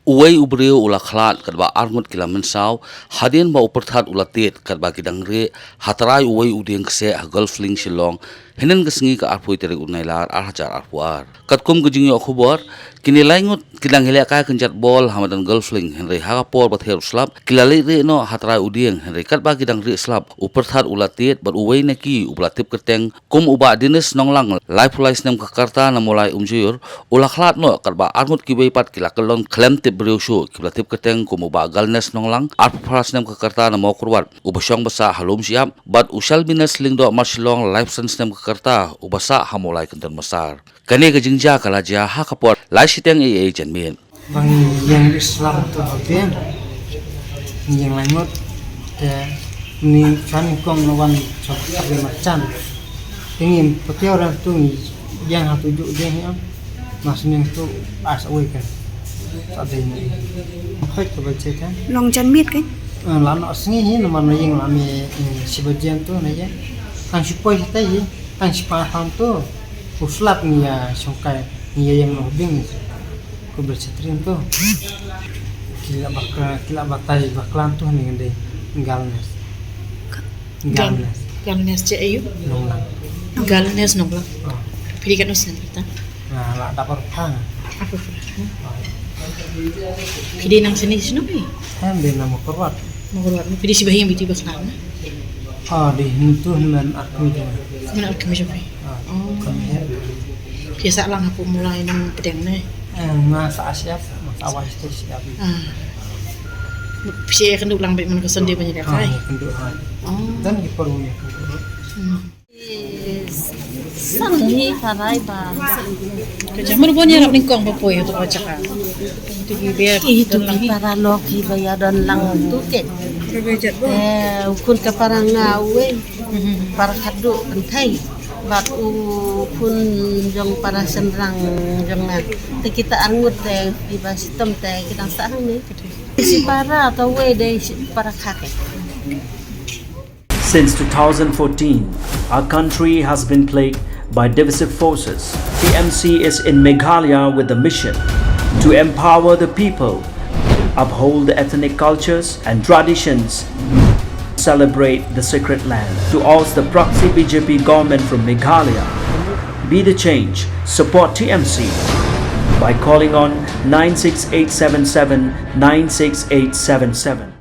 Uway ubriyo ula khlat kadba arngot kilamen saw hadien ba uperthat ula tet kadba kidangre hatarai uway udeng kse golfling shillong henen gesngi ka arpui tere unailar arhajar arpuar katkum gejing yo khubor kini laingot kidang hele ka kenjat bol hamadan golfling henry hagapor bather slap kilale re no hatarai udeng henry kadba kidangre slap uperthat ula tet bar uway neki uplatip keteng kum uba dinis nonglang life lies nem kakarta na mulai umjur ula khlat no kadba arngot kibai pat kilakelon klem beriu syu kiblatip keteng kum uba galnes nonglang arpras nem kakarta na mokurwat ubasong basa halum siap bat usal binas lingdo marshilong life sense nem kakarta ubasa hamulai kenton masar kane kejingja kalaja hakapor lai siteng e janmin bang yang Islam tu bagian yang lainnya ni kan kong lawan sampai macam ini pakai orang tu yang satu juk dia ni maksudnya tu as away kan ada ini apa baca kan long jan miết cái lalu asing ini nama yang lami si bagian tu ni je kan supaya kita ini kan sepaham tu uslap ni ya songkai ni yang nobing ku bercetrin tu kila batai baklan tu ni ngende galnes je ayu nonglang galnes nonglang pilih kan usen kita nah lah dapat pang apa pilih nang sini ni dia nama korwat mau pilih si bayi yang biti baklan di itu men aku je mana aku macam ni biasa lang aku mulai nang pedang ni masa siap masa awal itu siap bisa kenduk lang baik mana kesan dia banyak kai kenduk dan di perlu ya Sangi sarai ba. kerja mana punya nak lingkong apa ya tu baca kan itu biar Itu para logi bayaran lang tu ke. Ukun ka para ngawe. Para kadu pentai. Bat ukun jong para senrang jong na. Te kita angut te iba sistem te kita sarang ni. Si para atau we de para kakek. Since 2014, our country has been plagued by divisive forces. TMC is in Meghalaya with the mission to empower the people, uphold the ethnic cultures and traditions, celebrate the sacred land. To oust the proxy BJP government from Meghalaya, be the change, support TMC by calling on 96877 96877.